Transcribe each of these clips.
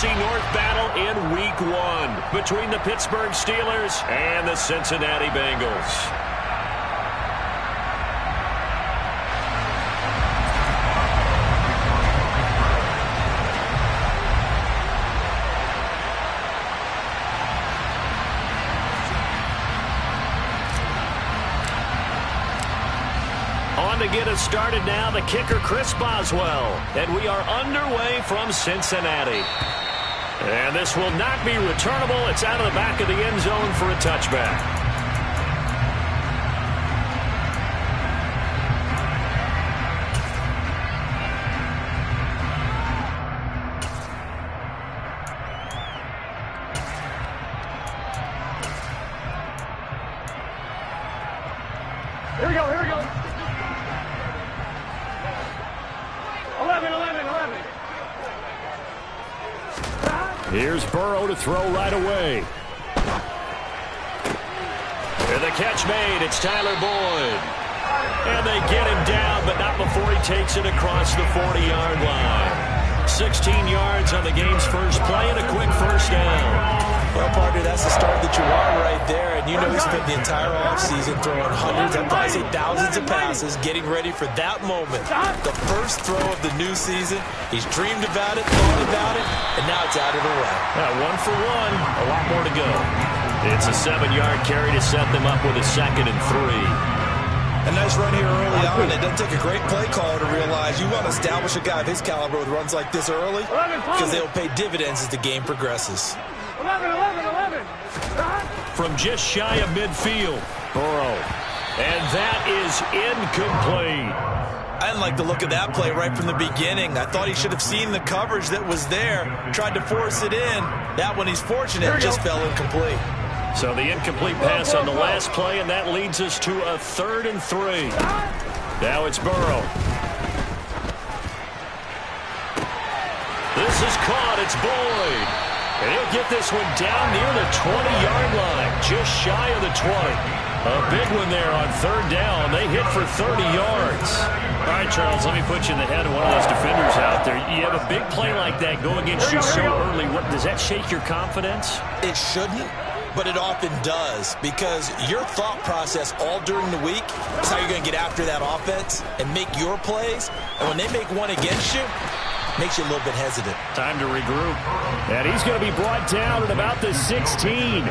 NFC North battle in Week 1 between the Pittsburgh Steelers and the Cincinnati Bengals. To get us started now, the kicker, Chris Boswell. And we are underway from Cincinnati. And this will not be returnable. It's out of the back of the end zone for a touchback. Here we go, here we go. 11. Here's Burrow to throw right away. And the catch made. It's Tyler Boyd. And they get him down, but not before he takes it across the 40-yard line. 16 yards on the game's first play and a quick first down. Well, partner, that's the start that you want right there. And you know he spent the entire offseason throwing hundreds, I'd probably say thousands of passes, getting ready for that moment. The first throw of the new season. He's dreamed about it, thought about it, and now it's out of the way. 1 for 1. A lot more to go. It's a 7-yard carry to set them up with a 2nd and 3. A nice run here early on. It doesn't take a great play caller to realize you want to establish a guy of his caliber with runs like this early because they'll pay dividends as the game progresses. 11. From just shy of midfield, Burrow. And that is incomplete. I didn't like the look of that play right from the beginning. I thought he should have seen the coverage that was there, tried to force it in. That one, he's fortunate, just fell incomplete. So the incomplete pass on the last play, and that leads us to a 3rd and 3. Now it's Burrow. This is caught. It's Boyd. And he'll get this one down near the 20-yard line, just shy of the 20. A big one there on 3rd down. They hit for 30 yards. All right, Charles, let me put you in the head of one of those defenders out there. You have a big play like that go against you so early. Does that shake your confidence? It shouldn't, but it often does, because your thought process all during the week is how you're going to get after that offense and make your plays. And when they make one against you, makes you a little bit hesitant. Time to regroup. And he's going to be brought down at about the 16.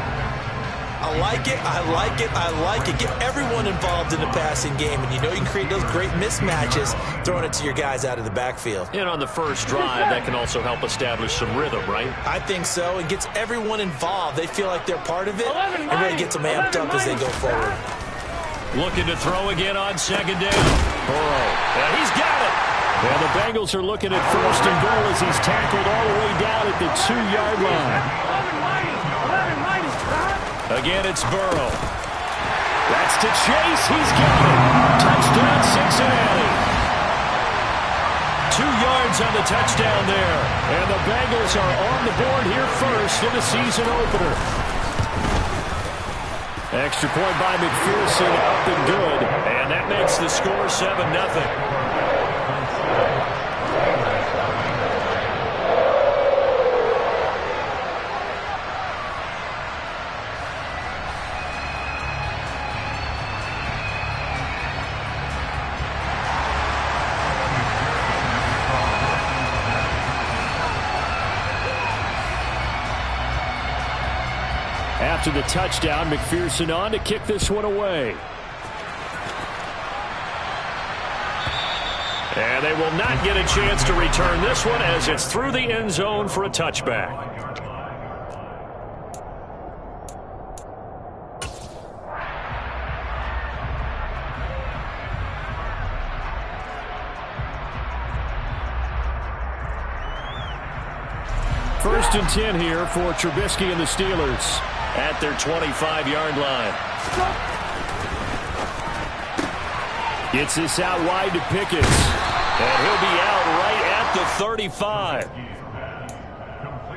I like it. Get everyone involved in the passing game, and you know you can create those great mismatches throwing it to your guys out of the backfield. And on the first drive, that can also help establish some rhythm, right? I think so. It gets everyone involved. They feel like they're part of it, and really gets them amped up as they go forward. Looking to throw again on 2nd down. Burrow. And he's got it. And the Bengals are looking at 1st and goal as he's tackled all the way down at the 2-yard line. Again, it's Burrow. That's to Chase. He's got it. Touchdown, Cincinnati. 2 yards on the touchdown there. And the Bengals are on the board here first in the season opener. Extra point by McPherson, up and good. And that makes the score 7-0. After the touchdown, McPherson on to kick this one away. And they will not get a chance to return this one as it's through the end zone for a touchback. First and 10 here for Trubisky and the Steelers at their 25-yard line. Gets this out wide to Pickens. And he'll be out right at the 35.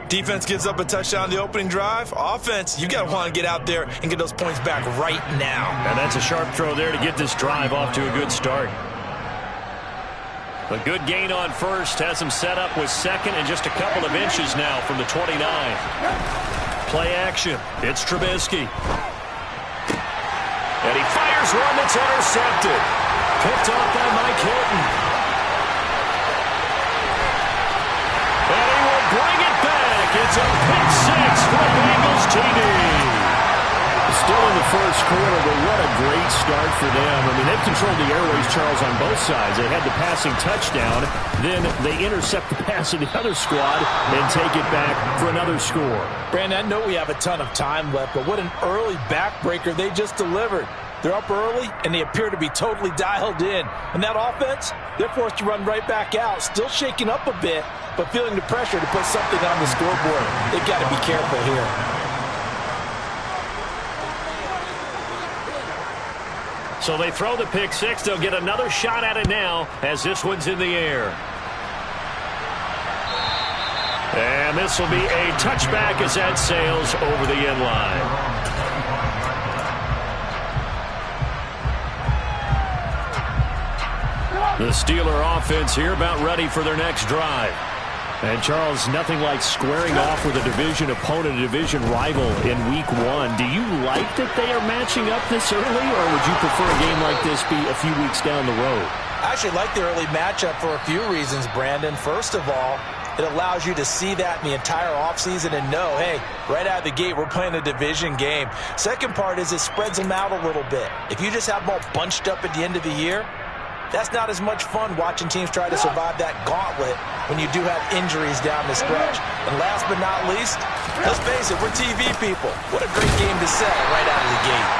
Defense gives up a touchdown on the opening drive. Offense, you got to want to get out there and get those points back right now. And that's a sharp throw there to get this drive off to a good start. A good gain on first has him set up with second and just a couple of inches now from the 29. Play action. It's Trubisky. And he fires one that's intercepted. Picked off by Mike Hilton. And he will bring it back. It's a pick six for Bengals TD. Still in the first quarter, but what a great start for them. I mean, they've controlled the airways, Charles, on both sides. They had the passing touchdown. Then they intercept the pass of the other squad and take it back for another score. Brandon, I know we have a ton of time left, but what an early backbreaker they just delivered. They're up early, and they appear to be totally dialed in. And that offense, they're forced to run right back out, still shaking up a bit, but feeling the pressure to put something on the scoreboard. They've got to be careful here. So they throw the pick six. They'll get another shot at it now as this one's in the air. And this will be a touchback as that sails over the end line. The Steeler offense here about ready for their next drive. And, Charles, nothing like squaring off with a division opponent, a division rival in Week 1. Do you like that they are matching up this early, or would you prefer a game like this be a few weeks down the road? I actually like the early matchup for a few reasons, Brandon. First of all, it allows you to see that in the entire offseason and know, hey, right out of the gate, we're playing a division game. Second part is it spreads them out a little bit. If you just have them all bunched up at the end of the year, that's not as much fun watching teams try to survive that gauntlet when you do have injuries down the stretch. And last but not least, let's face it, we're TV people. What a great game to sell right out of the gate.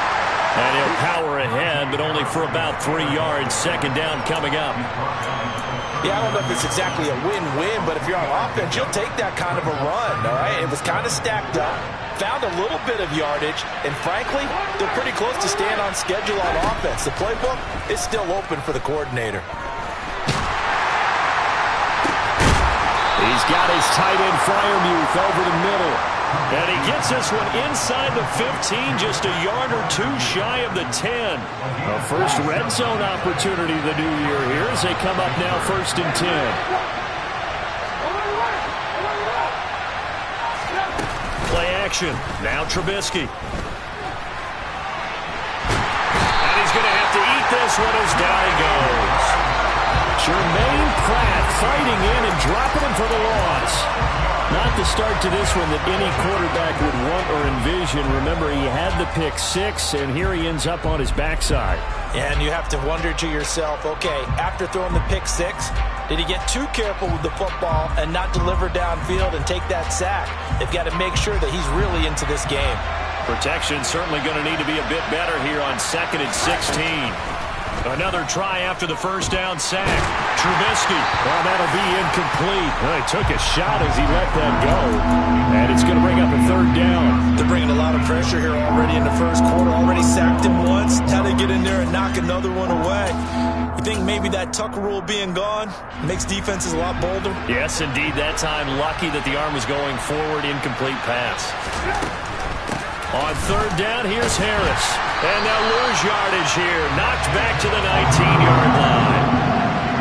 And he'll power ahead, but only for about 3 yards. Second down coming up. Yeah, I don't know if it's exactly a win-win, but if you're on offense, you'll take that kind of a run, all right? It was kind of stacked up, found a little bit of yardage, and frankly, they're pretty close to staying on schedule on offense. The playbook is still open for the coordinator. He's got his tight end Freiermuth over the middle. And he gets this one inside the 15, just a yard or two shy of the 10. A first red zone opportunity the new year here as they come up now 1st and 10. Play action. Now Trubisky. And he's going to have to eat this one as down he goes. Jermaine Pratt fighting in and dropping him for the loss. Not the start to this one that any quarterback would want or envision. Remember, he had the pick six, and here he ends up on his backside. And you have to wonder to yourself, okay, after throwing the pick six, did he get too careful with the football and not deliver downfield and take that sack? They've got to make sure that he's really into this game. Protection certainly going to need to be a bit better here on 2nd and 16. Another try after the first down sack. Trubisky. Well, that'll be incomplete. Well, he took a shot as he let that go. And it's going to bring up a 3rd down. They're bringing a lot of pressure here already in the first quarter. Already sacked him once. Now they get in there and knock another one away. You think maybe that Tucker rule being gone makes defenses a lot bolder? Yes, indeed. That time, lucky that the arm was going forward. Incomplete pass. On 3rd down, here's Harris. And they'll lose yardage here. Knocked back to the 19-yard line.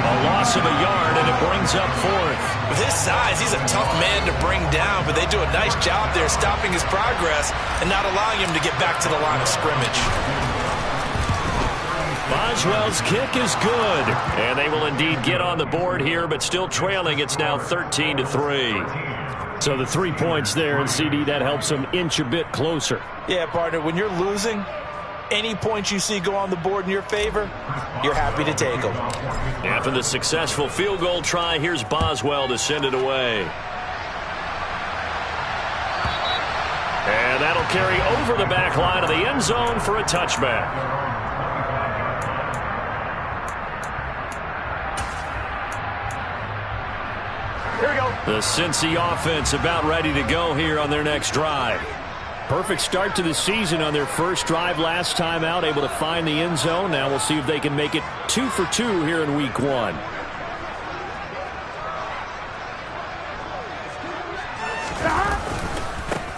A loss of a yard, and it brings up 4th. With his size, he's a tough man to bring down, but they do a nice job there stopping his progress and not allowing him to get back to the line of scrimmage. Boswell's kick is good. And they will indeed get on the board here, but still trailing. It's now 13-3. So the 3 points there, and CD, that helps them inch a bit closer. Yeah, partner, when you're losing, any points you see go on the board in your favor, you're happy to take them. After the successful field goal try, here's Boswell to send it away. And that'll carry over the back line of the end zone for a touchback. Here we go. The Cincy offense about ready to go here on their next drive. Perfect start to the season on their first drive last time out, able to find the end zone. Now we'll see if they can make it 2 for 2 here in Week 1.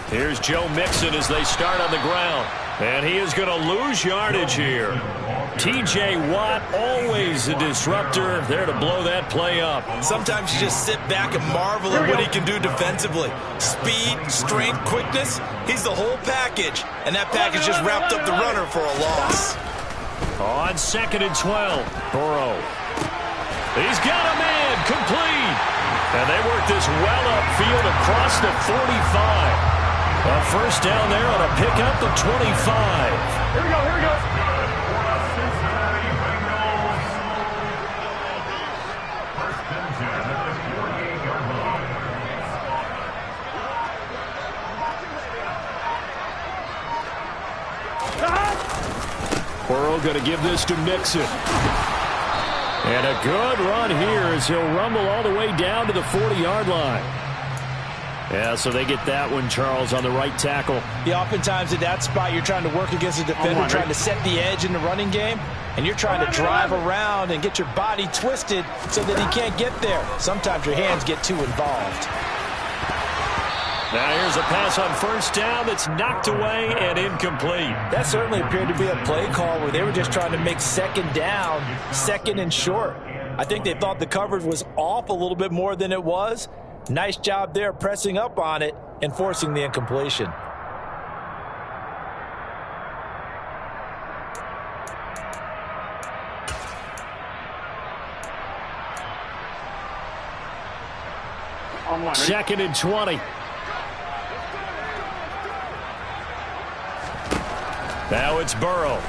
Here's Joe Mixon as they start on the ground. And he is going to lose yardage here. T.J. Watt, always a disruptor, there to blow that play up. Sometimes you just sit back and marvel at what he can do defensively. Speed, strength, quickness, he's the whole package. And that package just wrapped up the runner for a loss. On 2nd and 12, Burrow. He's got a man, complete. And they work this well upfield across the 45. A first down there on a pickup of 25. Here we go, here we go. Burrow going to give this to Mixon. And a good run here as he'll rumble all the way down to the 40-yard line. Yeah, so they get that one, Charles, on the right tackle. Yeah, oftentimes at that spot, you're trying to work against a defender, trying to set the edge in the running game, and you're trying to drive around and get your body twisted so that he can't get there. Sometimes your hands get too involved. Now here's a pass on first down that's knocked away and incomplete. That certainly appeared to be a play call where they were just trying to make second down, second and short. I think they thought the coverage was off a little bit more than it was. Nice job there pressing up on it and forcing the incompletion. Second and 20. Now it's Burrow.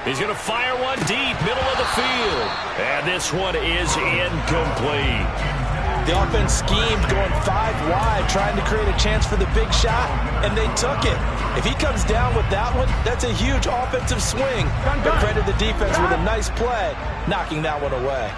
He's going to fire one deep, middle of the field. And this one is incomplete. The offense schemed going 5 wide, trying to create a chance for the big shot, and they took it. If he comes down with that one, that's a huge offensive swing. But credit the defense with a nice play, knocking that one away.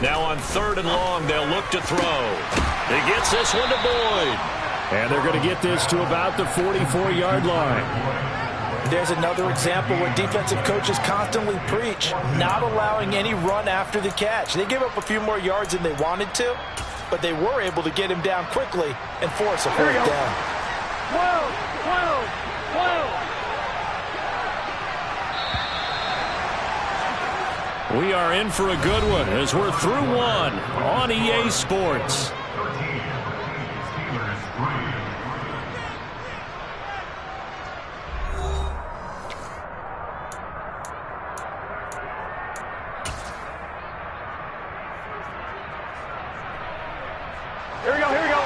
Now on 3rd and long, they'll look to throw. He gets this one to Boyd. And they're going to get this to about the 44-yard line. There's another example where defensive coaches constantly preach, not allowing any run after the catch. They gave up a few more yards than they wanted to, but they were able to get him down quickly and force a fourth down. 12, 12, 12. We are in for a good one as we're through one on EA Sports. Here we go, here we go.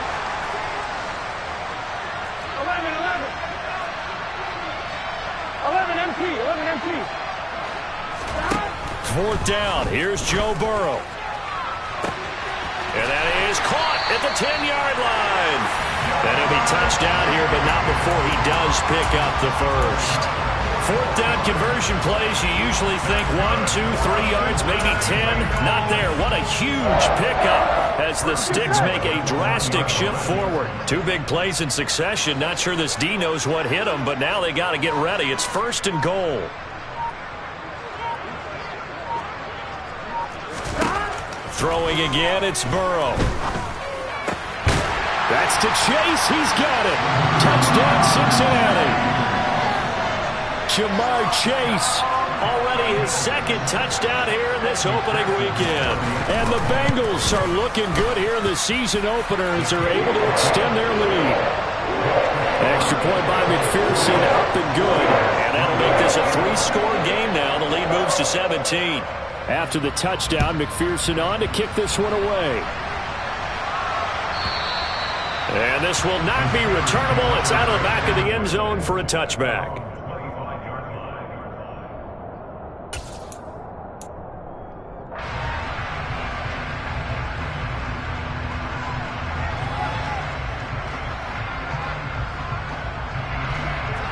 11, 11. 11 MT, 11 MT. 4th down. Here's Joe Burrow. And that is caught at the 10-yard line. And it'll be touchdown here, but not before he does pick up the first. 4th down conversion plays, you usually think 1, 2, 3 yards, maybe 10. Not there. What a huge pickup as the Sticks make a drastic shift forward. 2 big plays in succession. Not sure this D knows what hit them, but now they got to get ready. It's 1st and goal. Throwing again, it's Burrow. That's to Chase. He's got it. Touchdown, Cincinnati. Ja'Marr Chase. Already his 2nd touchdown here in this opening weekend. And the Bengals are looking good here in the season opener as they're able to extend their lead. Extra point by McPherson, up and good. And that'll make this a 3-score game now. The lead moves to 17. After the touchdown, McPherson on to kick this one away. And this will not be returnable. It's out of the back of the end zone for a touchback.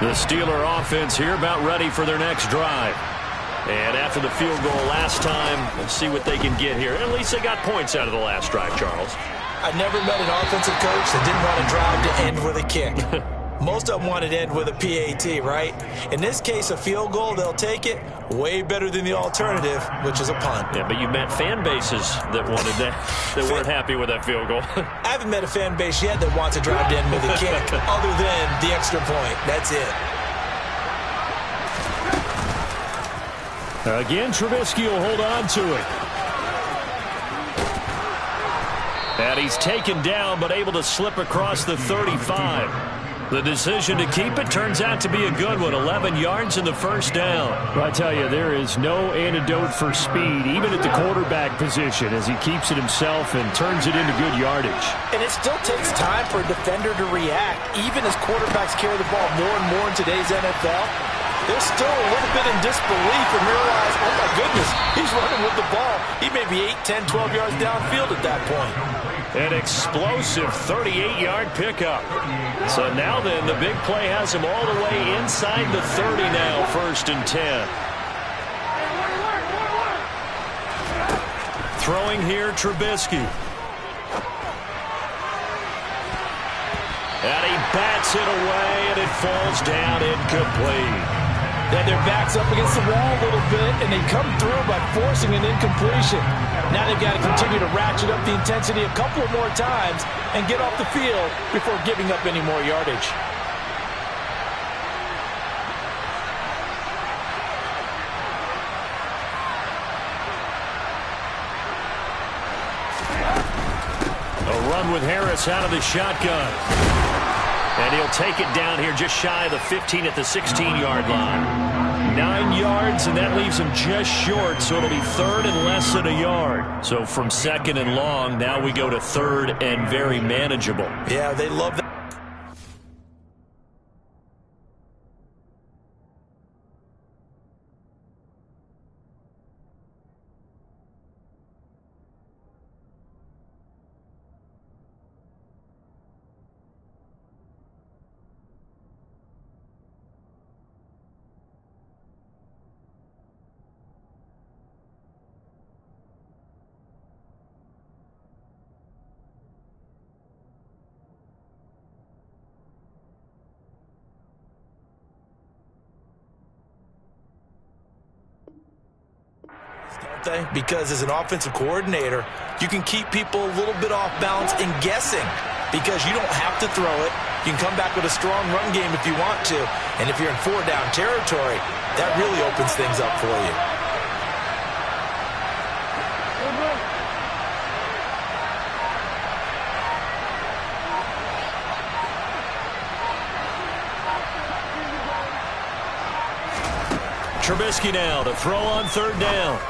The Steeler offense here about ready for their next drive. And after the field goal last time, let's see what they can get here. At least they got points out of the last drive, Charles. I've never met an offensive coach that didn't want a drive to end with a kick. Most of them want it to end with a PAT, right? In this case, a field goal, they'll take it. Way better than the alternative, which is a punt. Yeah, but you met fan bases that wanted that, that weren't happy with that field goal. I haven't met a fan base yet that wants to drive to end with a kick, other than the extra point. That's it. Again, Trubisky will hold on to it. And he's taken down, but able to slip across the 35. The decision to keep it turns out to be a good one. 11 yards in the first down. Well, I tell you, there is no antidote for speed, even at the quarterback position, as he keeps it himself and turns it into good yardage. And it still takes time for a defender to react, even as quarterbacks carry the ball more and more in today's NFL. They're still a little bit in disbelief and realize, oh my goodness, he's running with the ball. He may be 8, 10, 12 yards downfield at that point. An explosive 38-yard pickup. So now then, the big play has him all the way inside the 30 now, 1st and 10. Throwing here, Trubisky. And he bats it away, and it falls down incomplete. Then their back's up against the wall a little bit, and they come through by forcing an incompletion. Now they've got to continue to ratchet up the intensity a couple of more times and get off the field before giving up any more yardage. A run with Harris out of the shotgun. And he'll take it down here just shy of the 15 at the 16-yard line. 9 yards, and that leaves him just short, so it'll be 3rd and less than a yard. So from 2nd and long, now we go to 3rd and very manageable. Yeah, they love that. Because as an offensive coordinator, you can keep people a little bit off balance and guessing because you don't have to throw it. You can come back with a strong run game if you want to. And if you're in 4-down territory, that really opens things up for you. Trubisky now to throw on 3rd down.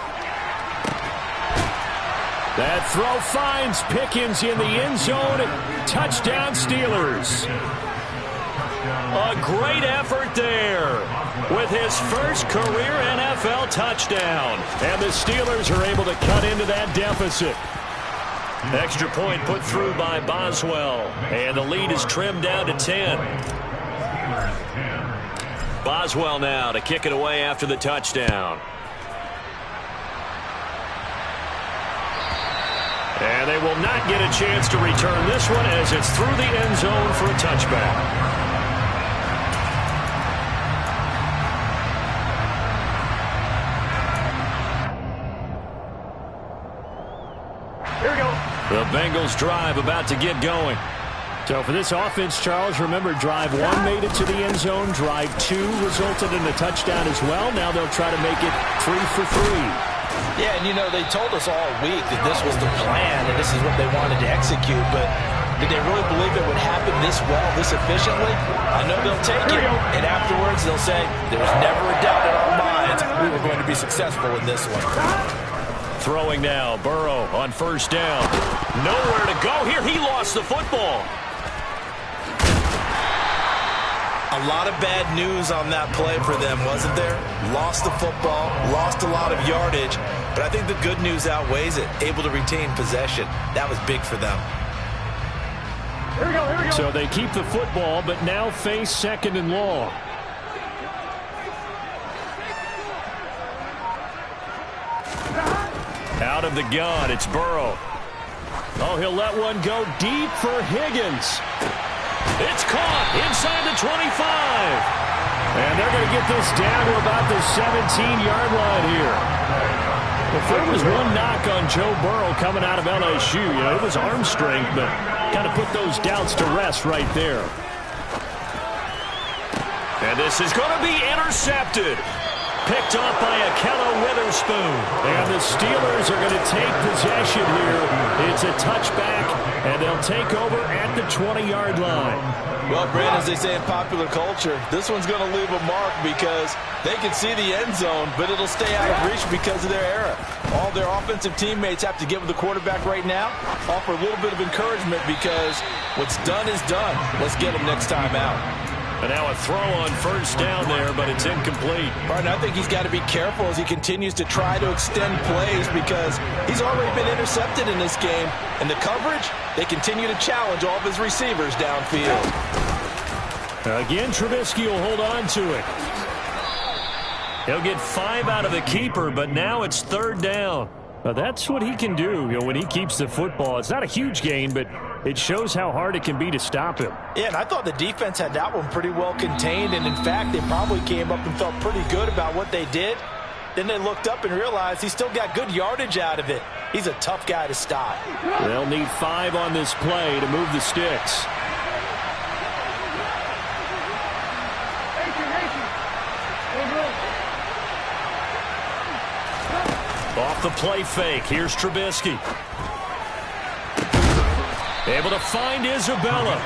That throw finds Pickens in the end zone. Touchdown, Steelers. A great effort there with his first career NFL touchdown. And the Steelers are able to cut into that deficit. Extra point put through by Boswell. And the lead is trimmed down to 10. Boswell now to kick it away after the touchdown. And they will not get a chance to return this one as it's through the end zone for a touchback. Here we go. The Bengals drive about to get going. So for this offense, Charles, remember drive 1 made it to the end zone. Drive 2 resulted in a touchdown as well. Now they'll try to make it 3 for 3. Yeah, and you know, they told us all week that this was the plan and this is what they wanted to execute, but did they really believe it would happen this well, this efficiently? I know they'll take it, and afterwards they'll say, there was never a doubt in our minds we were going to be successful in this one. Throwing now, Burrow on 1st down. Nowhere to go here. He lost the football. A lot of bad news on that play for them, wasn't there? Lost the football, lost a lot of yardage, but I think the good news outweighs it. Able to retain possession. That was big for them. Here we go, here we go. So they keep the football, but now face 2nd and long. Out of the gun, it's Burrow. Oh, he'll let one go deep for Higgins. It's caught inside the 25. And they're going to get this down to about the 17-yard line here. If there was one knock on Joe Burrow coming out of LSU, it was arm strength, but kind of put those doubts to rest right there. And this is going to be intercepted. Picked off by Ahkello Witherspoon. And the Steelers are going to take possession here. It's a touchback, and they'll take over at the 20-yard line. Well, Brandon, as they say in popular culture, this one's going to leave a mark because they can see the end zone, but it'll stay out of reach because of their error. All their offensive teammates have to get with the quarterback right now, offer a little bit of encouragement because what's done is done. Let's get them next time out. And now a throw on first down there, but it's incomplete. Martin, I think he's got to be careful as he continues to try to extend plays because he's already been intercepted in this game. And the coverage, they continue to challenge all of his receivers downfield. Again, Trubisky will hold on to it. He'll get 5 out of the keeper, but now it's third down. Now that's what he can do when he keeps the football. It's not a huge gain, but it shows how hard it can be to stop him. Yeah, and I thought the defense had that one pretty well contained, and in fact, they probably came up and felt pretty good about what they did. Then they looked up and realized he still got good yardage out of it. He's a tough guy to stop. They'll need 5 on this play to move the sticks. Off the play fake, here's Trubisky. Able to find Isabella.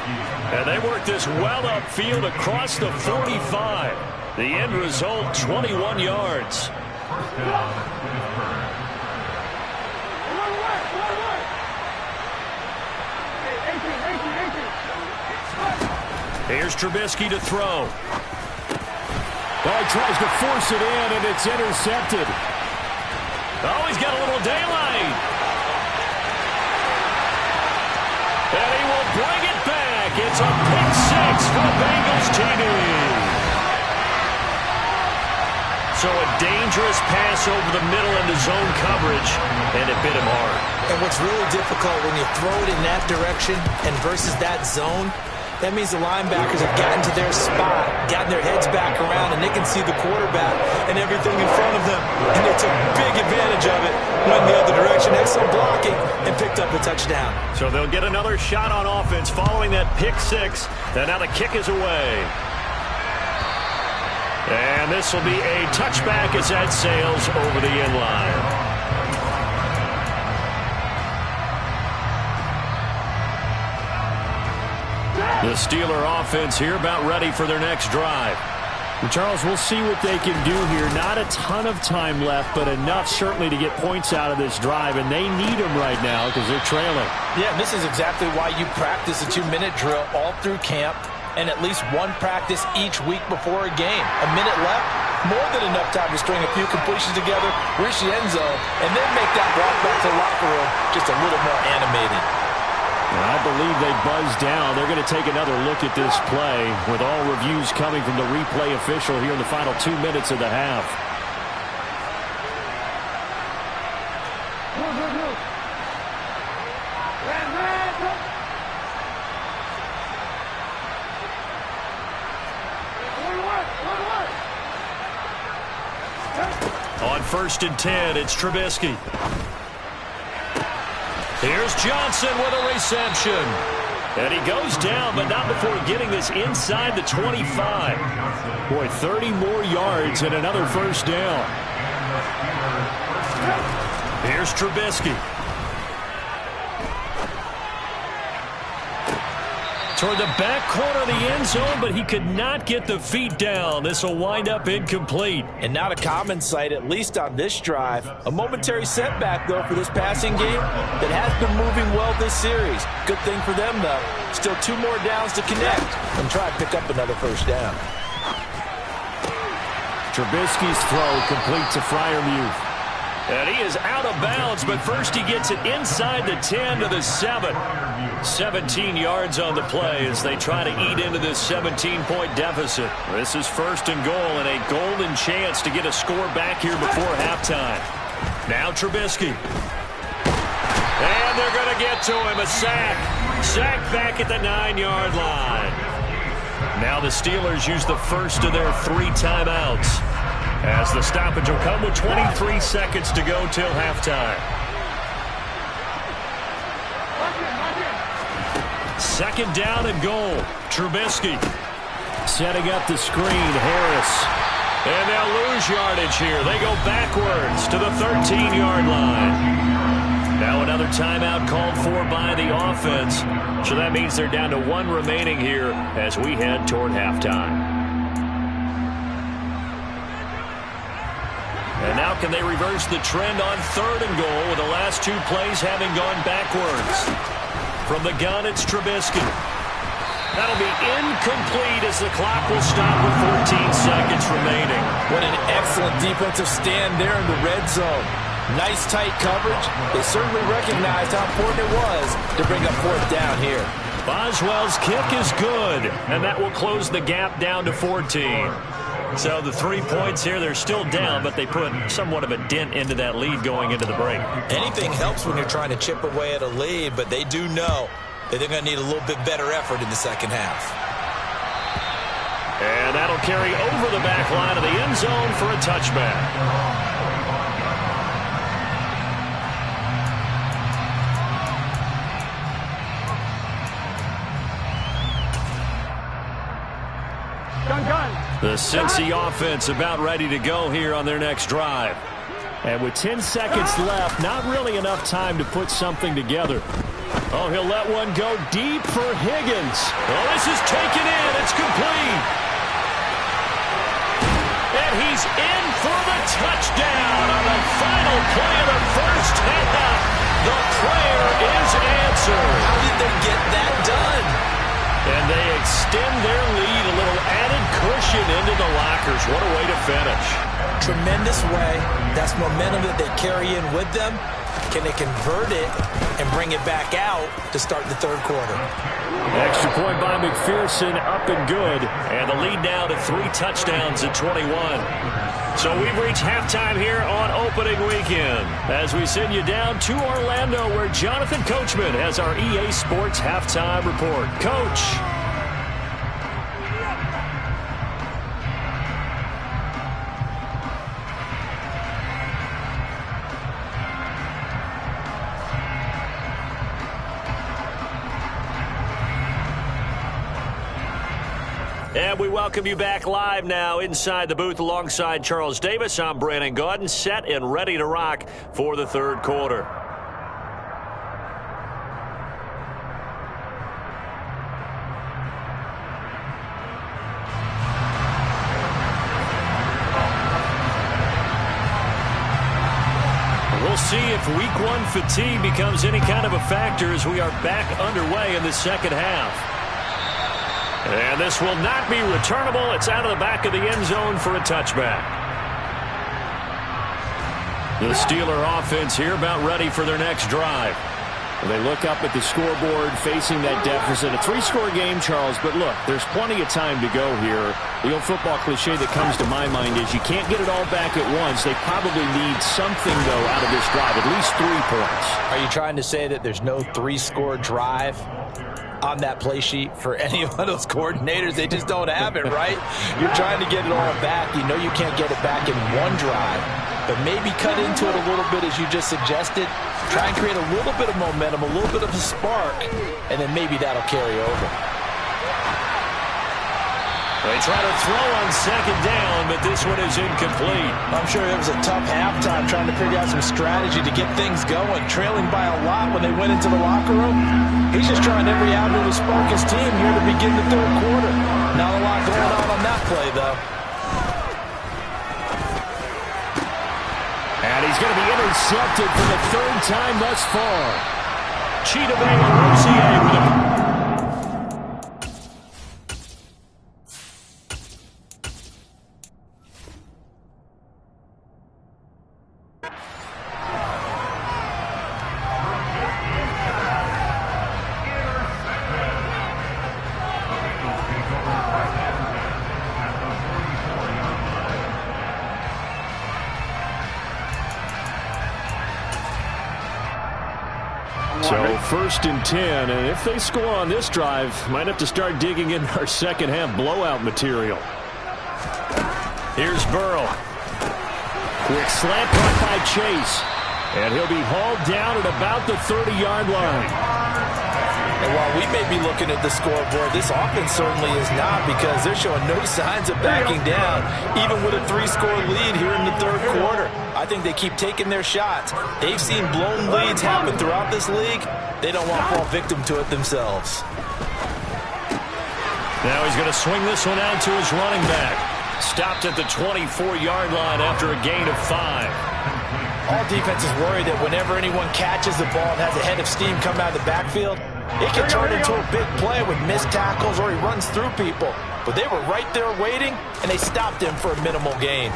And they work this well upfield across the 45. The end result, 21 yards. Here's Trubisky to throw. Oh, he tries to force it in, and it's intercepted. Oh, he's got a little daylight. And he will bring it back. It's a pick 6 for the Bengals TD. So a dangerous pass over the middle into zone coverage, and it bit him hard. And what's really difficult when you throw it in that direction and versus that zone, that means the linebackers have gotten to their spot, gotten their heads back around, and they can see the quarterback and everything in front of them. And they took big advantage of it, went the other direction, excellent blocking, and picked up a touchdown. So they'll get another shot on offense following that pick 6. And now the kick is away. And this will be a touchback as that sails over the end line. The Steeler offense here about ready for their next drive. Charles, we'll see what they can do here. Not a ton of time left, but enough certainly to get points out of this drive, and they need them right now because they're trailing. Yeah, this is exactly why you practice a 2-minute drill all through camp and at least one practice each week before a game. A minute left, more than enough time to string a few completions together, reach the end zone, and then make that walk back to the locker room just a little more animated. I believe they buzzed down. They're going to take another look at this play with all reviews coming from the replay official here in the final 2 minutes of the half. On 1st and 10, it's Trubisky. Here's Johnson with a reception. And he goes down, but not before getting this inside the 25. Boy, 30 more yards and another first down. Here's Trubisky. Toward the back corner of the end zone, but he could not get the feet down. This will wind up incomplete. And not a common sight, at least on this drive. A momentary setback, though, for this passing game that has been moving well this series. Good thing for them, though. Still 2 more downs to connect and try to pick up another first down. Trubisky's throw complete to Freiermuth. And he is out of bounds, but first he gets it inside the 10 to the 7. 17 yards on the play as they try to eat into this 17-point deficit. This is 1st and goal and a golden chance to get a score back here before halftime. Now Trubisky. And they're going to get to him. A sack. Sack back at the 9-yard line. Now the Steelers use the first of their 3 timeouts, as the stoppage will come with 23 seconds to go till halftime. Second down and goal. Trubisky setting up the screen. Harris. And they'll lose yardage here. They go backwards to the 13-yard line. Now another timeout called for by the offense. So that means they're down to 1 remaining here as we head toward halftime. And now can they reverse the trend on 3rd and goal with the last 2 plays having gone backwards? From the gun, it's Trubisky. That'll be incomplete as the clock will stop with 14 seconds remaining. What an excellent defensive stand there in the red zone. Nice tight coverage. They certainly recognized how important it was to bring up 4th down here. Boswell's kick is good, and that will close the gap down to 14. So the 3 points here, they're still down, but they put somewhat of a dent into that lead going into the break. Anything helps when you're trying to chip away at a lead, but they do know that they're going to need a little bit better effort in the second half. And that'll carry over the back line of the end zone for a touchback. The Cincy offense about ready to go here on their next drive. And with 10 seconds left, not really enough time to put something together. Oh, he'll let one go deep for Higgins. Oh, this is taken in. It's complete. And he's in for the touchdown on the final play of the first half. The prayer is answered. How did they get that done? And they extend their lead, a little added cushion into the lockers. What a way to finish. Tremendous way. That's momentum that they carry in with them. Can they convert it and bring it back out to start the 3rd quarter? Extra point by McPherson, up and good. And the lead now to 3 touchdowns at 21. So we've reached halftime here on opening weekend as we send you down to Orlando, where Jonathan Coachman has our EA Sports halftime report. Coach. And we welcome you back live now inside the booth alongside Charles Davis. I'm Brandon Gaudin, set and ready to rock for the 3rd quarter. We'll see if week 1 fatigue becomes any kind of a factor as we are back underway in the second half. And this will not be returnable. It's out of the back of the end zone for a touchback. The Steeler offense here about ready for their next drive. They look up at the scoreboard facing that deficit. A 3-score game, Charles, but look, there's plenty of time to go here. The old football cliche that comes to my mind is you can't get it all back at once. They probably need something, though, out of this drive, at least 3 points. Are you trying to say that there's no 3-score drive on that play sheet for any of those coordinators? They just don't have it, right? You're trying to get it all back. You know you can't get it back in 1 drive, but maybe cut into it a little bit as you just suggested. Try and create a little bit of momentum, a little bit of a spark, and then maybe that'll carry over. They try to throw on second down, but this one is incomplete. I'm sure it was a tough halftime trying to figure out some strategy to get things going, trailing by a lot when they went into the locker room. He's just trying every avenue to spark his team here to begin the 3rd quarter. Not a lot going on that play, though. And he's going to be intercepted for the 3rd time thus far. Chidobe Awuzie with a... So first and 10, and if they score on this drive, might have to start digging in our second half blowout material. Here's Burrow. Quick slant caught by Chase. And he'll be hauled down at about the 30-yard line. And while we may be looking at the scoreboard, this offense certainly is not, because they're showing no signs of backing down, even with a 3-score lead here in the third quarter. I think they keep taking their shots. They've seen blown leads happen throughout this league. They don't want to fall victim to it themselves. Now he's going to swing this one out to his running back. Stopped at the 24-yard line after a gain of 5. All defenses worry that whenever anyone catches the ball and has a head of steam come out of the backfield, it can turn into a big play with missed tackles or he runs through people. But they were right there waiting, and they stopped him for a minimal gain.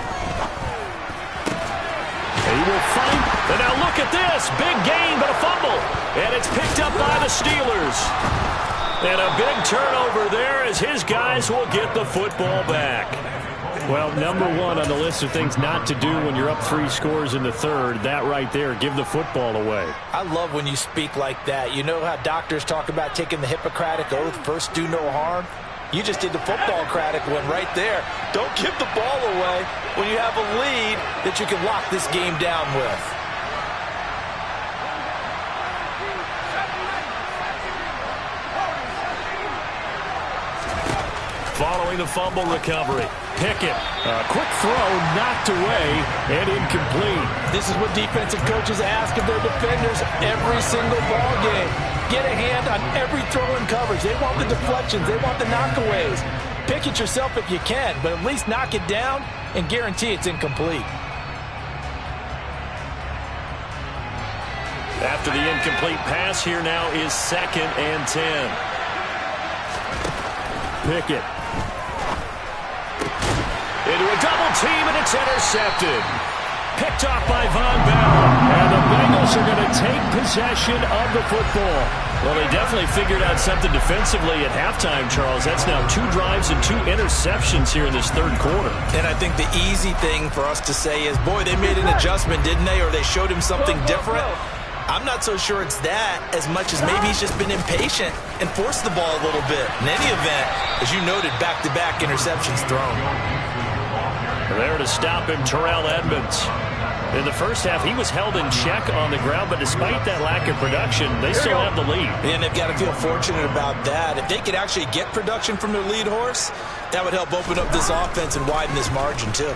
He will fight. And now look at this. Big gain, but a fumble. And it's picked up by the Steelers. And a big turnover there as his guys will get the football back. Well, number one on the list of things not to do when you're up 3 scores in the third, that right there, give the football away. I love when you speak like that. You know how doctors talk about taking the Hippocratic Oath, first do no harm? You just did the football-cratic one right there. Don't give the ball away when you have a lead that you can lock this game down with. Following the fumble recovery, Pickett. A quick throw knocked away and incomplete. This is what defensive coaches ask of their defenders every single ball game. Get a hand on every throw in coverage. They want the deflections. They want the knockaways. Pick it yourself if you can, but at least knock it down and guarantee it's incomplete. After the incomplete pass, here now is 2nd and 10. Pickett. Into a double team, and it's intercepted. Picked off by Von Bell. And the Bengals are going to take possession of the football. Well, they definitely figured out something defensively at halftime, Charles. That's now 2 drives and 2 interceptions here in this third quarter. And I think the easy thing for us to say is, boy, they made an adjustment, didn't they? Or they showed him something different. I'm not so sure it's that as much as maybe he's just been impatient and forced the ball a little bit. In any event, as you noted, back-to-back interceptions thrown. There to stop him, Terrell Edmunds. In the first half, he was held in check on the ground, but despite that lack of production, they still have the lead. And they've got to feel fortunate about that. If they could actually get production from their lead horse, that would help open up this offense and widen this margin, too.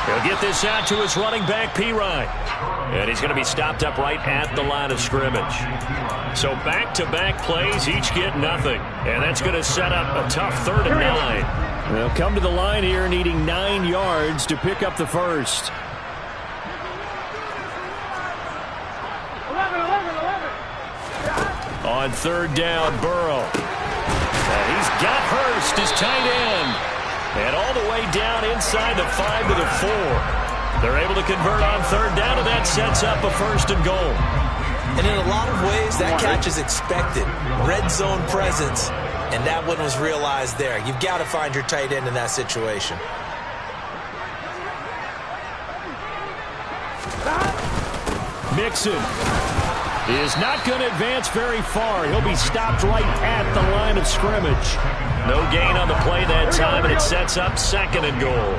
He'll get this out to his running back, Pirine. And he's going to be stopped up right at the line of scrimmage. So back-to-back plays, each get nothing. And that's going to set up a tough 3rd and 9. They'll come to the line here needing 9 yards to pick up the first. 11. On 3rd down, Burrow. And he's got Hurst, his tight end. And all the way down inside the 5 to the 4. They're able to convert on 3rd down, and that sets up a 1st and goal. And in a lot of ways, that catch is expected. Red zone presence. And that one was realized there. You've got to find your tight end in that situation. Mixon is not going to advance very far. He'll be stopped right at the line of scrimmage. No gain on the play that time, and it sets up 2nd and goal.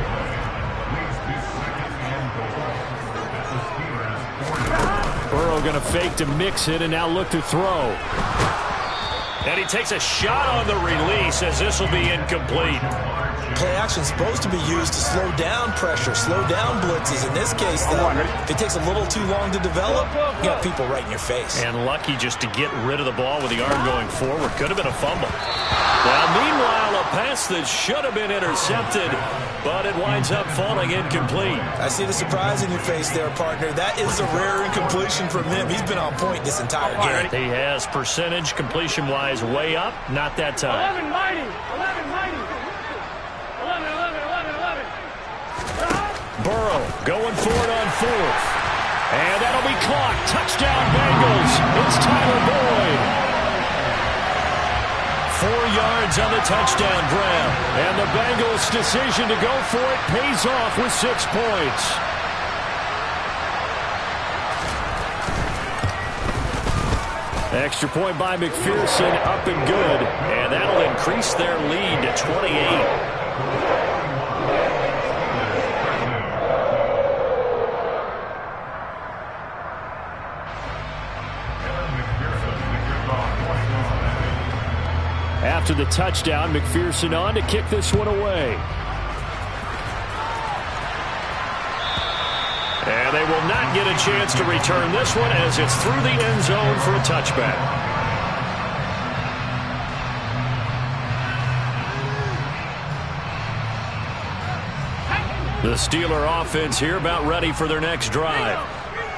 Burrow going to fake to Mixon and now look to throw. And he takes a shot on the release as this will be incomplete. Play action is supposed to be used to slow down pressure, slow down blitzes. In this case, though, if it takes a little too long to develop, you got people right in your face. And lucky just to get rid of the ball with the arm going forward. Could have been a fumble. Now, meanwhile, a pass that should have been intercepted, but it winds up falling incomplete. I see the surprise in your face there, partner. That is a rare incompletion from him. He's been on point this entire game. He has percentage completion-wise way up, not that time. 11, mighty. 11, mighty. 11. Burrow going for it on 4th. And that'll be caught. Touchdown, Bengals. It's Tyler Boyd. 4 yards on the touchdown grab. And the Bengals' decision to go for it pays off with 6 points. Extra point by McPherson, up and good. And that'll increase their lead to 28. After the touchdown, McPherson on to kick this one away. And they will not get a chance to return this one as it's through the end zone for a touchback. The Steeler offense here about ready for their next drive.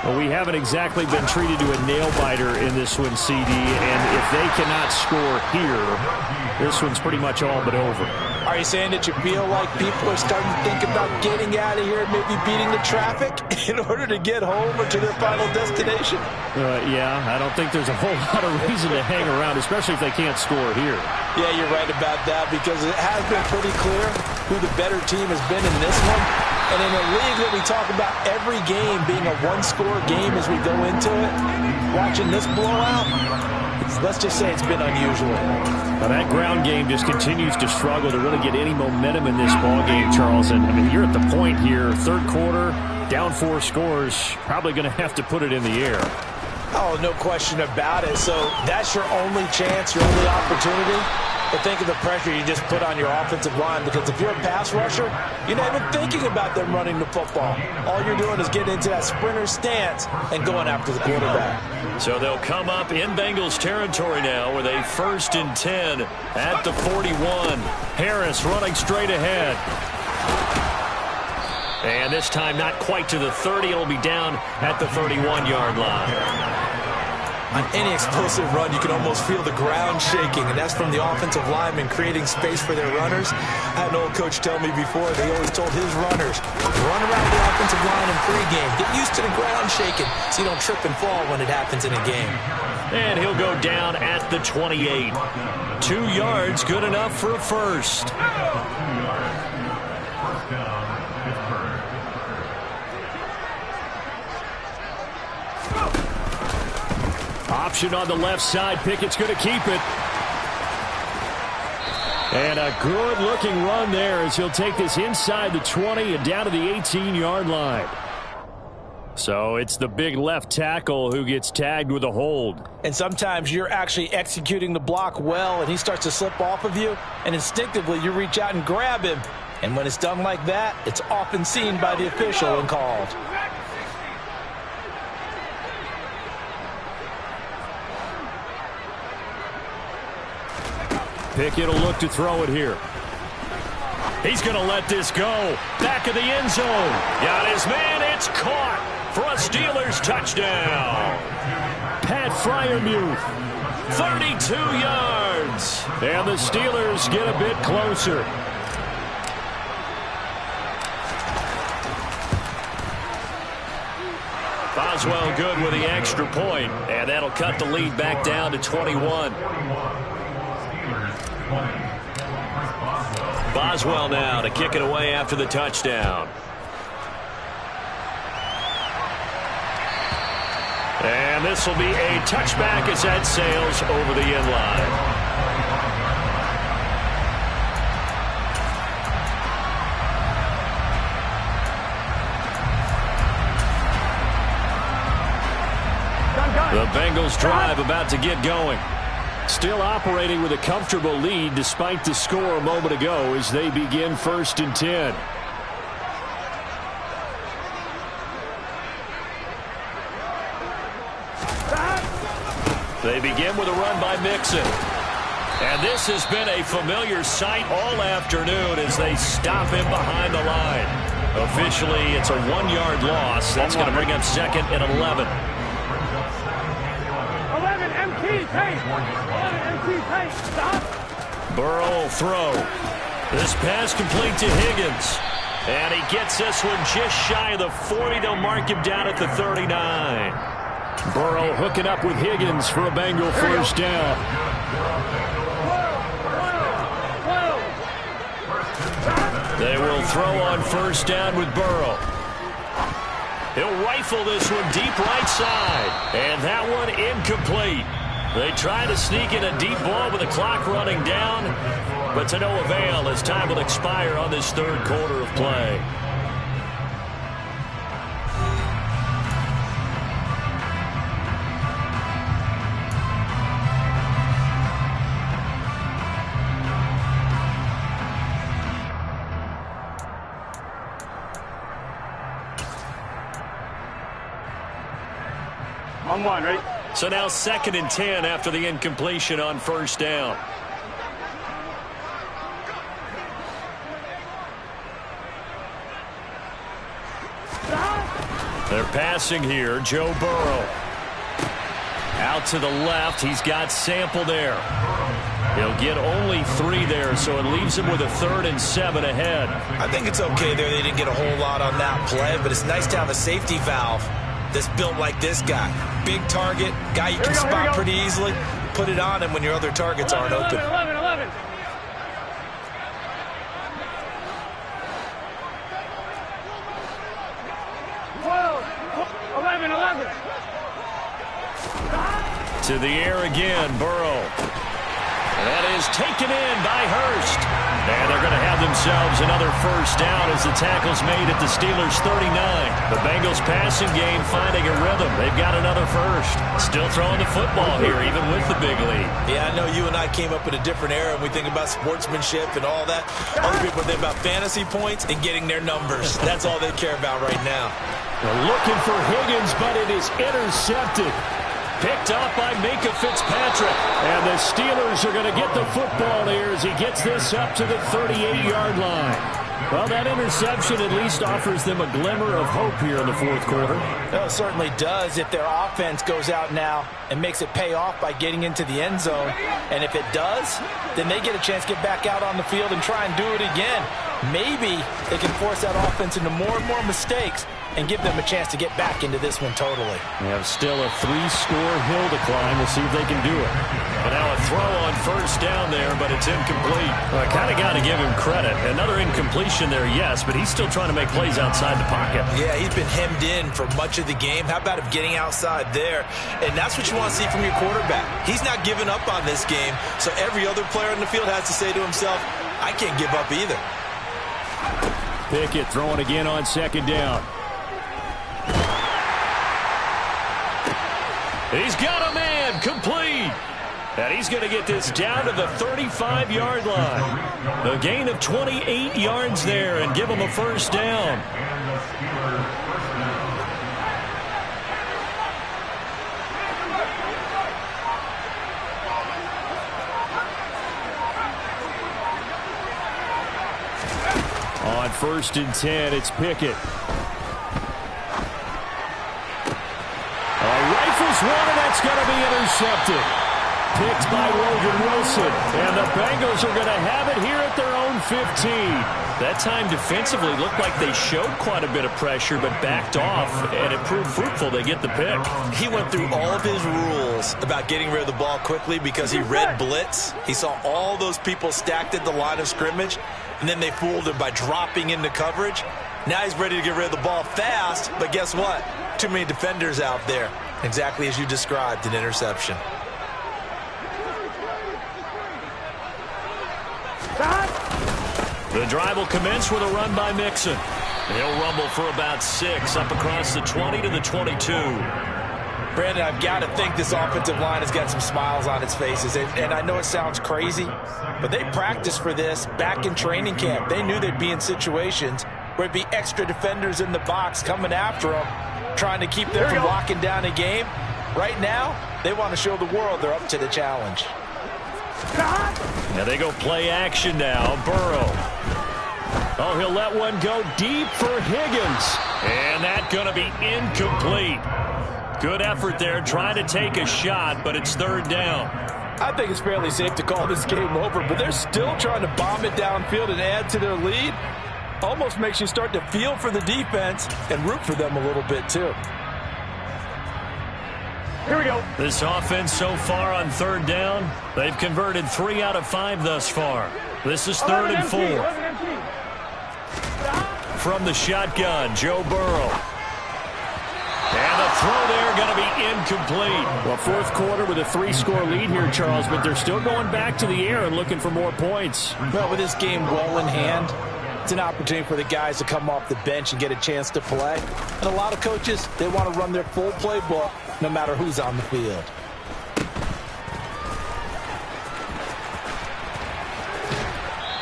Well, we haven't exactly been treated to a nail-biter in this one, CD, and if they cannot score here, this one's pretty much all but over. Are you saying that you feel like people are starting to think about getting out of here and maybe beating the traffic in order to get home or to their final destination? Yeah, I don't think there's a whole lot of reason to hang around, especially if they can't score here. Yeah, you're right about that because it has been pretty clear who the better team has been in this one. And in a league that we talk about every game being a one-score game as we go into it, watching this blowout, let's just say it's been unusual. Now that ground game just continues to struggle to really get any momentum in this ball game, Charles. And I mean, you're at the point here, third quarter, down 4 scores, probably going to have to put it in the air. Oh, no question about it. So that's your only chance, your only opportunity. But think of the pressure you just put on your offensive line, because if you're a pass rusher, you're not even thinking about them running the football. All you're doing is getting into that sprinter stance and going after the quarterback. So they'll come up in Bengals territory now with a 1st and 10 at the 41. Harris running straight ahead. And this time not quite to the 30. It'll be down at the 31-yard line. On any explosive run, you can almost feel the ground shaking, and that's from the offensive linemen creating space for their runners. I had an old coach tell me before, they always told his runners, run around the offensive line in pregame. Get used to the ground shaking so you don't trip and fall when it happens in a game. And he'll go down at the 28. 2 yards, good enough for a first. Option on the left side. Pickett's going to keep it. And a good-looking run there as he'll take this inside the 20 and down to the 18-yard line. So it's the big left tackle who gets tagged with a hold. And sometimes you're actually executing the block well, and he starts to slip off of you, and instinctively you reach out and grab him. And when it's done like that, it's often seen by the official and called. Pickett will look to throw it here. He's going to let this go. Back of the end zone. Got his man. It's caught for a Steelers touchdown. Pat Freiermuth, 32 yards. And the Steelers get a bit closer. Boswell good with the extra point, and that'll cut the lead back down to 21. Boswell now to kick it away after the touchdown. And this will be a touchback as that sails over the end line. The Bengals drive about to get going. Still operating with a comfortable lead despite the score a moment ago as they begin 1st and 10. They begin with a run by Mixon. And this has been a familiar sight all afternoon as they stop him behind the line. Officially, it's a 1-yard loss. That's going to bring up 2nd and 11. 11 MT, pace. 11 MT, pace. Stop. Burrow will throw. This pass complete to Higgins. And he gets this one just shy of the 40. They'll mark him down at the 39. Burrow hooking up with Higgins for a Bengal first down. They will throw on first down with Burrow. He'll rifle this one deep right side. And that one incomplete. They try to sneak in a deep ball with the clock running down, but to no avail as time will expire on this third quarter of play. On one, right? So now 2nd and 10 after the incompletion on first down. They're passing here. Joe Burrow. Out to the left. He's got Sample there. He'll get only 3 there, so it leaves him with a 3rd and 7 ahead. I think it's okay there. They didn't get a whole lot on that play, but it's nice to have a safety valve that's built like this guy. Big target, guy you can spot pretty easily. Put it on him when your other targets aren't open. 11. 11. To the air again, Burrow. That is taken in by Hurst. And they're going to have themselves another first down as the tackle's made at the Steelers' 39. The Bengals passing game finding a rhythm. They've got another first. Still throwing the football here, even with the big lead. Yeah, I know you and I came up in a different era, and we think about sportsmanship and all that. Other people think about fantasy points and getting their numbers. That's all they care about right now. They're looking for Higgins, but it is intercepted. Picked up by Minkah Fitzpatrick. And the Steelers are going to get the football here as he gets this up to the 38-yard line. Well, that interception at least offers them a glimmer of hope here in the fourth quarter. Well, it certainly does if their offense goes out now and makes it pay off by getting into the end zone. And if it does, then they get a chance to get back out on the field and try and do it again. Maybe they can force that offense into more and more mistakes and give them a chance to get back into this one totally. They have still a 3-score hill to climb. We'll see if they can do it. But now a throw on first down there, but it's incomplete. Well, I kind of got to give him credit. Another incompletion there, yes, but he's still trying to make plays outside the pocket. Yeah, he's been hemmed in for much of the game. How about him getting outside there? And that's what you want to see from your quarterback. He's not giving up on this game, so every other player in the field has to say to himself, I can't give up either. Pickett throwing again on second down. He's got a man, complete. And he's going to get this down to the 35-yard line. The gain of 28 yards there and give him a first down. On 1st and 10, it's Pickett. Rifles one, and that's going to be intercepted. Picked by Logan Wilson. And the Bengals are going to have it here at their own 15. That time defensively looked like they showed quite a bit of pressure, but backed off, and it proved fruitful. They get the pick. He went through all of his rules about getting rid of the ball quickly because he read blitz. He saw all those people stacked at the line of scrimmage, and then they fooled him by dropping into coverage. Now he's ready to get rid of the ball fast, but guess what? Too many defenders out there. Exactly as you described, an interception. The drive will commence with a run by Mixon. He'll rumble for about 6 up across the 20 to the 22. Brandon, I've got to think this offensive line has got some smiles on its faces. And I know it sounds crazy, but they practiced for this back in training camp. They knew they'd be in situations where it'd be extra defenders in the box coming after them, trying to keep them from locking down a game. Right now, they want to show the world they're up to the challenge. Now they go play action now. Burrow. Oh, he'll let one go deep for Higgins. And that's going to be incomplete. Good effort there trying to take a shot, but it's 3rd down. I think it's fairly safe to call this game over, but they're still trying to bomb it downfield and add to their lead. Almost makes you start to feel for the defense and root for them a little bit, too. Here we go. This offense so far on 3rd down, they've converted 3 out of 5 thus far. This is 3rd and 4. From the shotgun, Joe Burrow. And the throw there going to be incomplete. Well, fourth quarter with a 3-score lead here, Charles, but they're still going back to the air and looking for more points. Well, with this game well in hand, it's an opportunity for the guys to come off the bench and get a chance to play. And a lot of coaches, they want to run their full playbook no matter who's on the field.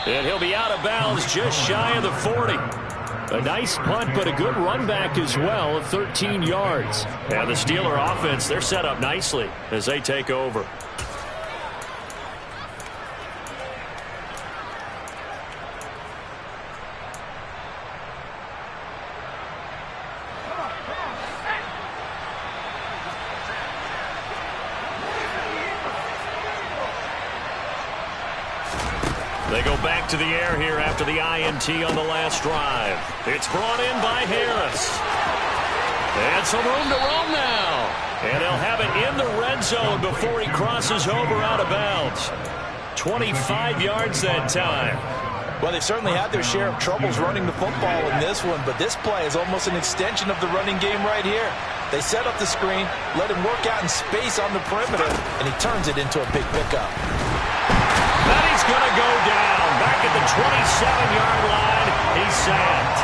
And he'll be out of bounds just shy of the 40. A nice punt, but a good run back as well of 13 yards. And the Steeler offense, they're set up nicely as they take over. They go back to the air here after the INT on the last drive. It's brought in by Harris. And some room to roam now. And they'll have it in the red zone before he crosses over out of bounds. 25 yards that time. Well, they've certainly had their share of troubles running the football in this one, but this play is almost an extension of the running game right here. They set up the screen, let him work out in space on the perimeter, and he turns it into a big pickup. Then he's going to go down. Back at the 27-yard line, he's sacked.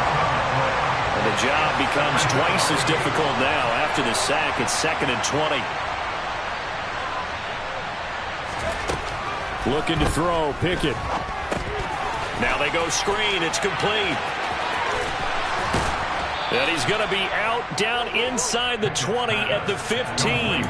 And the job becomes twice as difficult now. After the sack, it's 2nd and 20. Looking to throw, Pickett. Now they go screen. It's complete. And he's going to be out down inside the 20 at the 15.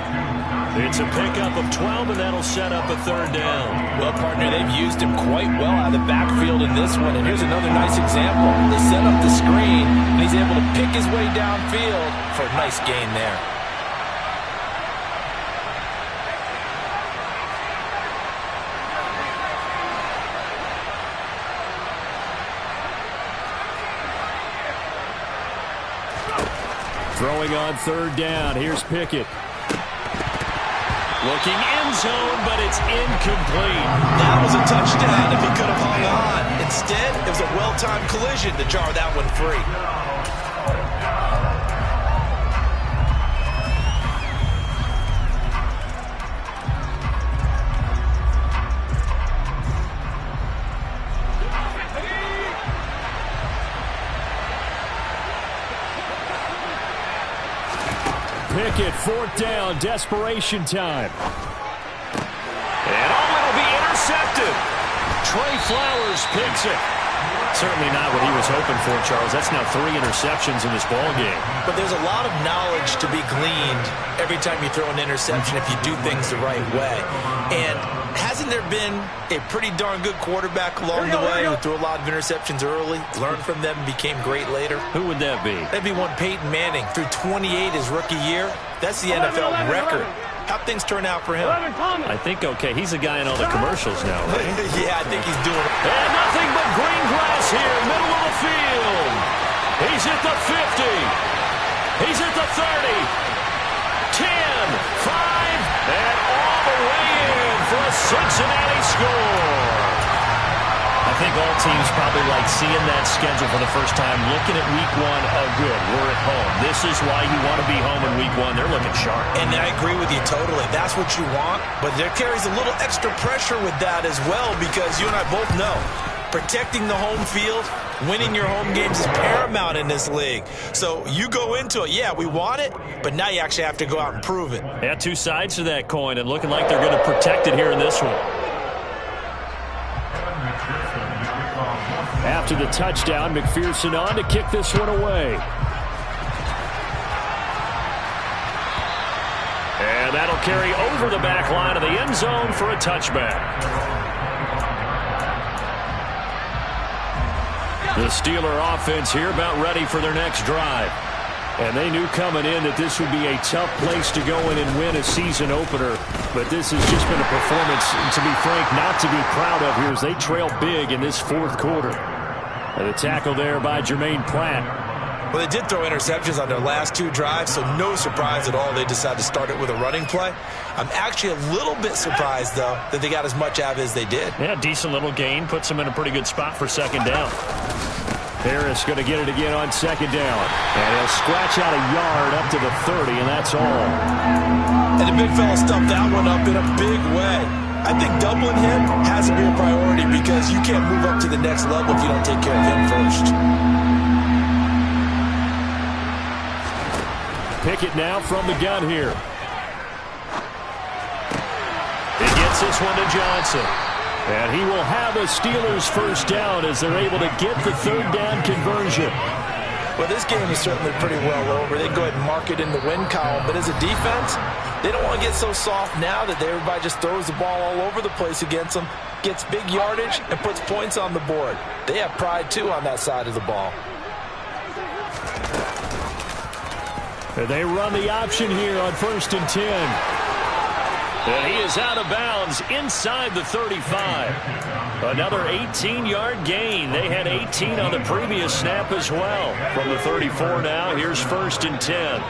It's a pickup of 12, and that'll set up a 3rd down. Well, partner, they've used him quite well out of the backfield in this one. And here's another nice example. They set up the screen, and he's able to pick his way downfield for a nice gain there. Throwing on 3rd down. Here's Pickett. Looking end zone, but it's incomplete. That was a touchdown if he could have hung on. Instead, it was a well-timed collision to jar that one free. Pickett, 4th down, desperation time. And it'll be intercepted. Trey Flowers picks it. Certainly not what he was hoping for, Charles. That's now 3 interceptions in this ball game. But there's a lot of knowledge to be gleaned every time you throw an interception if you do things the right way. And hasn't there been a pretty darn good quarterback along the way who threw a lot of interceptions early, learned from them, and became great later? Who would that be? That'd be one Peyton Manning. Threw 28 his rookie year. That's the NFL record. How'd things turn out for him? I think okay. He's the guy in all the commercials now, right? Yeah, I think he's doing it. And nothing but green grass here, middle of the field. He's at the 50. He's at the 30. 10, 5, and all the way in for a Cincinnati score. I think all teams probably like seeing that schedule for the first time, looking at week 1, oh good, we're at home. This is why you want to be home in week 1. They're looking sharp. And I agree with you totally. That's what you want, but there carries a little extra pressure with that as well because you and I both know protecting the home field, winning your home games is paramount in this league. So you go into it, yeah, we want it, but now you actually have to go out and prove it. Yeah, 2 sides to that coin and looking like they're going to protect it here in this one. After the touchdown, McPherson on to kick this one away. And that'll carry over the back line of the end zone for a touchback. The Steeler offense here about ready for their next drive. And they knew coming in that this would be a tough place to go in and win a season opener. But this has just been a performance, to be frank, not to be proud of here as they trail big in this 4th quarter. And the tackle there by Jermaine Pratt. Well, they did throw interceptions on their last 2 drives, so no surprise at all they decided to start it with a running play. I'm actually a little bit surprised, though, that they got as much out of it as they did. Yeah, decent little gain. Puts them in a pretty good spot for 2nd down. Harris going to get it again on second down. And he'll scratch out a yard up to the 30, and that's all. And the big fella stuffed that one up in a big way. I think doubling him has to be a priority because you can't move up to the next level if you don't take care of him first. Pickett now from the gun here. He gets this one to Johnson. And he will have a Steelers first down as they're able to get the third down conversion. Well, this game is certainly pretty well over. They can go ahead and mark it in the win column. But as a defense, they don't want to get so soft now that everybody just throws the ball all over the place against them, gets big yardage, and puts points on the board. They have pride, too, on that side of the ball. And they run the option here on 1st and 10. And he is out of bounds inside the 35. Another 18-yard gain. They had 18 on the previous snap as well. From the 34 now, here's 1st and 10.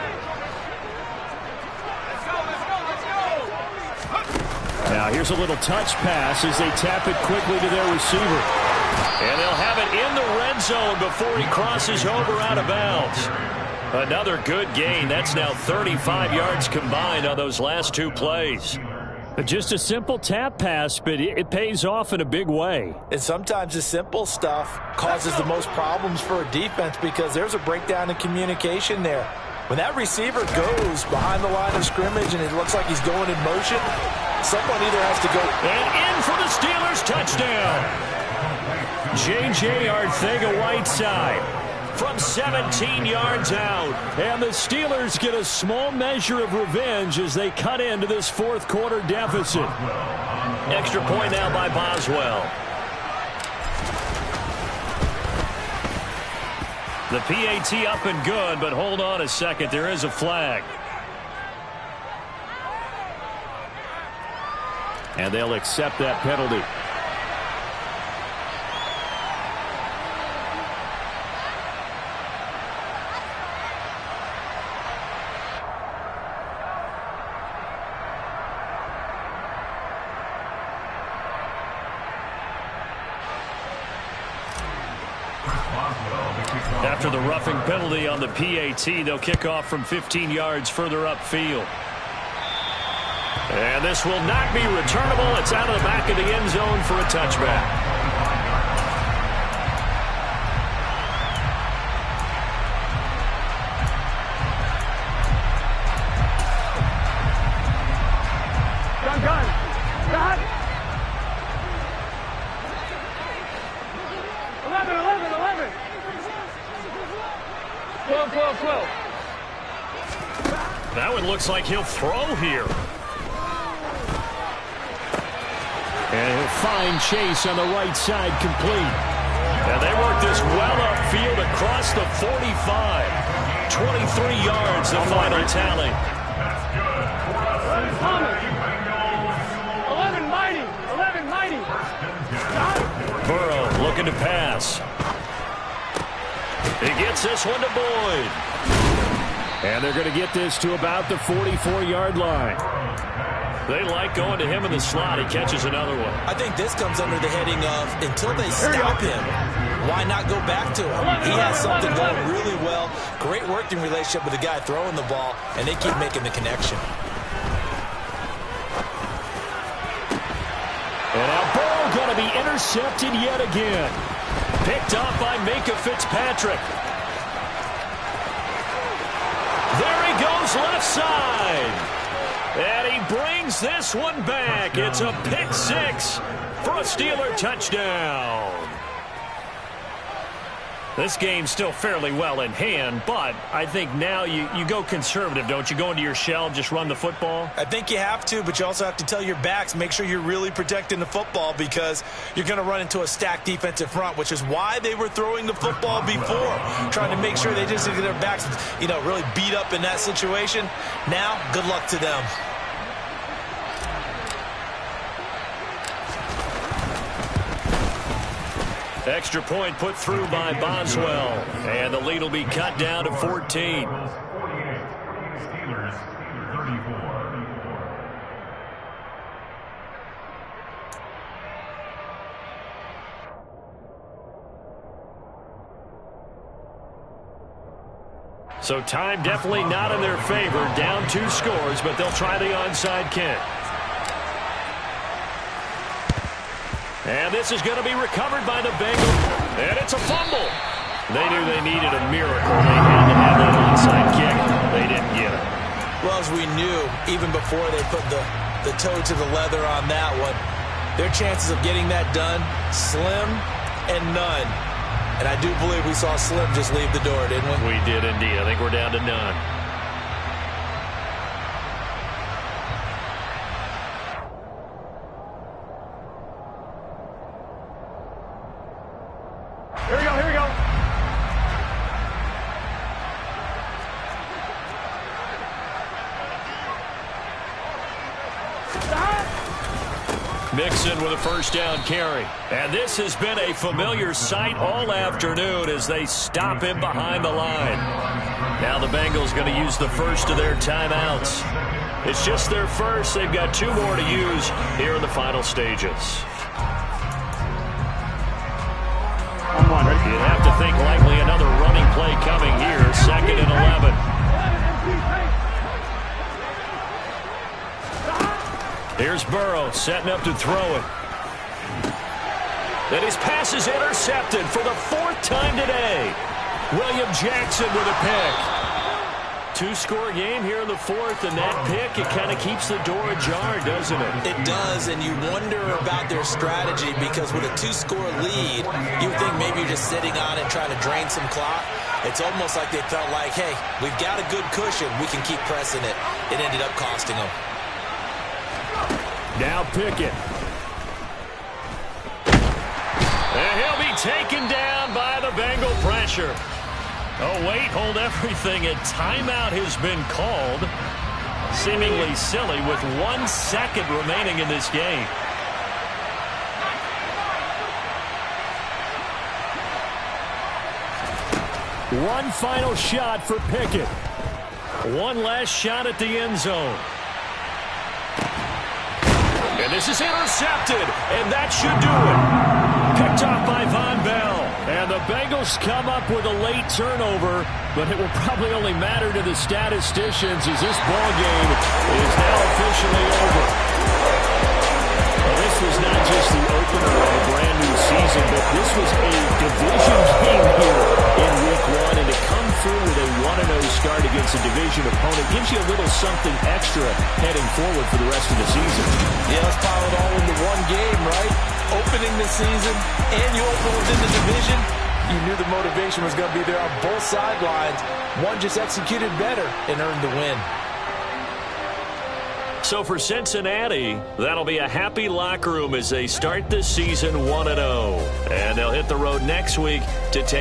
Now here's a little touch pass as they tap it quickly to their receiver. And they'll have it in the red zone before he crosses over out of bounds. Another good gain. That's now 35 yards combined on those last two plays. Just a simple tap pass, but it pays off in a big way. And sometimes the simple stuff causes the most problems for a defense because there's a breakdown in communication there. When that receiver goes behind the line of scrimmage and it looks like he's going in motion, someone either has to go. And in for the Steelers, touchdown. J.J. Arcega-Whiteside from 17 yards out. And the Steelers get a small measure of revenge as they cut into this fourth quarter deficit. Extra point now by Boswell. The PAT up and good, but hold on a second. There is a flag. And they'll accept that penalty. After the roughing penalty on the PAT, they'll kick off from 15 yards further upfield. And this will not be returnable. It's out of the back of the end zone for a touchback. That one looks like he'll throw here. And he'll find Chase on the right side complete. And they work this well upfield across the 45. 23 yards the final tally. 11 mighty. 11 mighty. Burrow looking to pass. He gets this one to Boyd. And they're going to get this to about the 44-yard line. They like going to him in the slot. He catches another one. I think this comes under the heading of until they stop him, why not go back to him? He has something going really well. Great working relationship with the guy throwing the ball, and they keep making the connection. And now Burrow going to be intercepted yet again. Picked off by Minkah Fitzpatrick. There he goes left side. And he brings this one back. It's a pick six for a Steeler touchdown. This game's still fairly well in hand, but I think now you go conservative, don't you? Go into your shell, just run the football? I think you have to, but you also have to tell your backs, make sure you're really protecting the football because you're going to run into a stacked defensive front, which is why they were throwing the football before, trying to make sure they just get their backs, really beat up in that situation. Now, good luck to them. Extra point put through by Boswell. And the lead will be cut down to 14. So time definitely not in their favor. Down 2 scores, but they'll try the onside kick. And this is going to be recovered by the Bengals. And it's a fumble. They knew they needed a miracle. They had to have that onside kick. They didn't get it. Well, as we knew, even before they put the toe to the leather on that one, their chances of getting that done, slim and none. And I do believe we saw Slim just leave the door, didn't we? We did indeed. I think we're down to none. Here we go, here we go. Mixon with a first down carry. And this has been a familiar sight all afternoon as they stop him behind the line. Now the Bengals going to use the first of their timeouts. It's just their first. They've got 2 more to use here in the final stages. You'd have to think likely another running play coming here. 2nd and 11. Here's Burrow setting up to throw it. And his pass is intercepted for the 4th time today. William Jackson with a pick. 2-score game here in the 4th, and that pick, it kind of keeps the door ajar, doesn't it? It does, and you wonder about their strategy because with a 2-score lead, you think maybe you're just sitting on it trying to drain some clock. It's almost like they felt like, hey, we've got a good cushion. We can keep pressing it. It ended up costing them. Now Pickett. And he'll be taken down by the Bengal pressure. Oh, wait, hold everything. A timeout has been called. Seemingly silly with 1 second remaining in this game. One final shot for Pickett. One last shot at the end zone. And this is intercepted, and that should do it. Picked off by Von Bell. And the Bengals come up with a late turnover, but it will probably only matter to the statisticians as this ball game is now officially over. Well, this was not just the opener of a brand new season, but this was a division game here in Week 1, and to come through with a 1-0 start against a division opponent gives you a little something extra heading forward for the rest of the season. Yeah, let's pile it all into one game, right? Opening the season, and you open within the division. You knew the motivation was going to be there on both sidelines. One just executed better and earned the win. So for Cincinnati, that'll be a happy locker room as they start the season 1-0. And they'll hit the road next week to take